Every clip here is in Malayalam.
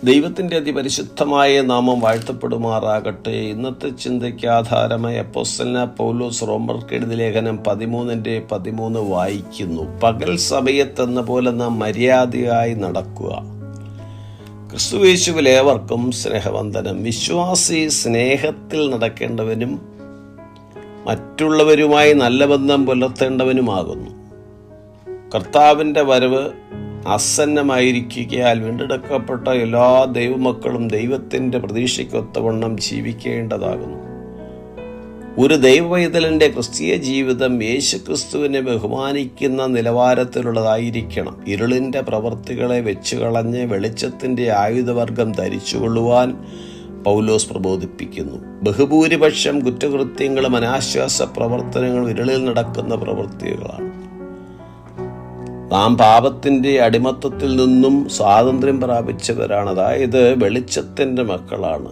ദൈവത്തിൻ്റെ അതിപരിശുദ്ധമായ നാമം വാഴ്ത്തപ്പെടുമാറാകട്ടെ. ഇന്നത്തെ ചിന്തയ്ക്ക് ആധാരമായി അപ്പോസ്തലനായ പൗലോസ് റോമർക്ക് എഴുതിയ ലേഖനം 13:13 വായിക്കുന്നു. പകൽ സമയത്തെന്ന പോലെ നാം മര്യാദയായി നടക്കുക. ക്രിസ്തുയേശുവിൽ ഏവർക്കും സ്നേഹവന്ദനം. വിശ്വാസി സ്നേഹത്തിൽ നടക്കേണ്ടവനും മറ്റുള്ളവരുമായി നല്ല ബന്ധം പുലർത്തേണ്ടവനുമാകുന്നു. കർത്താവിൻ്റെ വരവ് ആസന്നമായിരിക്കുകയാൽ വീണ്ടെടുക്കപ്പെട്ട എല്ലാ ദൈവമക്കളും ദൈവത്തിൻ്റെ പ്രതീക്ഷയ്ക്കൊത്തവണ്ണം ജീവിക്കേണ്ടതാകുന്നു. ഒരു ദൈവവൈതലിൻ്റെ ക്രിസ്തീയ ജീവിതം യേശുക്രിസ്തുവിനെ ബഹുമാനിക്കുന്ന നിലവാരത്തിലുള്ളതായിരിക്കണം. ഇരുളിൻ്റെ പ്രവൃത്തികളെ വെച്ചുകളഞ്ഞ് വെളിച്ചത്തിൻ്റെ ആയുധവർഗം ധരിച്ചുകൊള്ളുവാൻ പൗലോസ് പ്രബോധിപ്പിക്കുന്നു. ബഹുഭൂരിപക്ഷം കുറ്റകൃത്യങ്ങളും അനാശ്വാസ പ്രവർത്തനങ്ങളും ഇരുളിൽ നടക്കുന്ന പ്രവൃത്തികളാണ്. നാം പാപത്തിൻ്റെ അടിമത്തത്തിൽ നിന്നും സ്വാതന്ത്ര്യം പ്രാപിച്ചവരാണ്, അതായത് വെളിച്ചത്തിൻ്റെ മക്കളാണ്.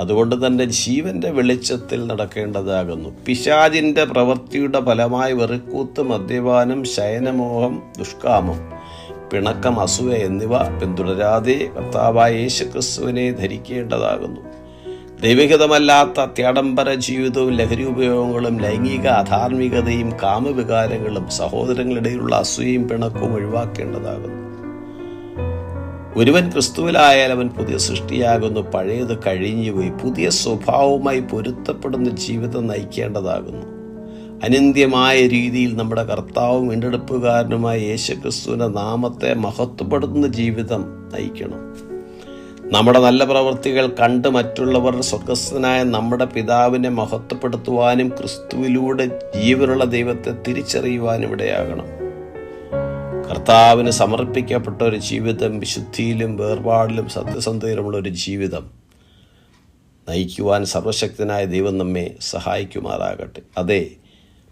അതുകൊണ്ട് തന്നെ ജീവന്റെ വെളിച്ചത്തിൽ നടക്കേണ്ടതാകുന്നു. പിശാചിൻ്റെ പ്രവൃത്തിയുടെ ഫലമായി വെറുക്കൂത്ത്, മദ്യപാനം, ശയനമോഹം, ദുഷ്കാമം, പിണക്കം, അസൂയ എന്നിവ പിന്തുടരാതെ കർത്താവായ യേശുക്രിസ്തുവിനെ ധരിക്കേണ്ടതാകുന്നു. ദൈവഹിതമല്ലാത്ത അത്യാഡംബര ജീവിതവും ലഹരി ഉപയോഗങ്ങളും ലൈംഗിക അധാർമികതയും കാമവികാരങ്ങളും സഹോദരങ്ങളിടയിലുള്ള അസൂയയും പിണക്കവും ഒഴിവാക്കേണ്ടതാകുന്നു. ഒരുവൻ ക്രിസ്തുവിലായാൽ അവൻ പുതിയ സൃഷ്ടിയാകുന്നു, പഴയത് കഴിഞ്ഞുപോയി. പുതിയ സ്വഭാവവുമായി പൊരുത്തപ്പെടുന്ന ജീവിതം നയിക്കേണ്ടതാകുന്നു. അനിന്ദ്യമായ രീതിയിൽ നമ്മുടെ കർത്താവും വീണ്ടെടുപ്പുകാരനുമായ യേശുക്രിസ്തുവിൻ്റെ നാമത്തെ മഹത്വപ്പെടുത്തുന്ന ജീവിതം നയിക്കണം. നമ്മുടെ നല്ല പ്രവൃത്തികൾ കണ്ട് മറ്റുള്ളവർ സ്വർഗസ്ഥനായ നമ്മുടെ പിതാവിനെ മഹത്വപ്പെടുത്തുവാനും ക്രിസ്തുവിലൂടെ ജീവനുള്ള ദൈവത്തെ തിരിച്ചറിയുവാനും ഇടയാകണം. കർത്താവിന് സമർപ്പിക്കപ്പെട്ട ഒരു ജീവിതം, വിശുദ്ധിയിലും വേർപാടിലും സത്യസന്ധതയിലുമുള്ള ഒരു ജീവിതം നയിക്കുവാൻ സർവശക്തനായ ദൈവം നമ്മെ സഹായിക്കുമാറാകട്ടെ. അതെ,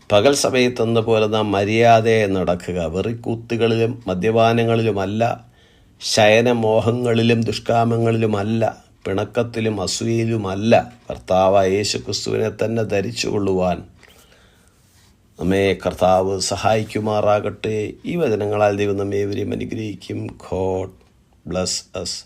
പകൽ സമയത്തെന്ന പോലെ നാം മര്യാദയെ നടക്കുക. വെറിക്കൂത്തുകളിലും മദ്യപാനങ്ങളിലുമല്ല, ശയനമോഹങ്ങളിലും ദുഷ്കാമങ്ങളിലുമല്ല, പിണക്കത്തിലും അസൂയയിലുമല്ല. കർത്താവായ യേശുക്രിസ്തുവിനെ തന്നെ ധരിച്ചുകൊള്ളുവാൻ നമ്മെ കർത്താവ് സഹായിക്കുമാറാകട്ടെ. ഈ വചനങ്ങളാൽ ദൈവം നമ്മെ ഏവരെയും അനുഗ്രഹിക്കും. God bless us.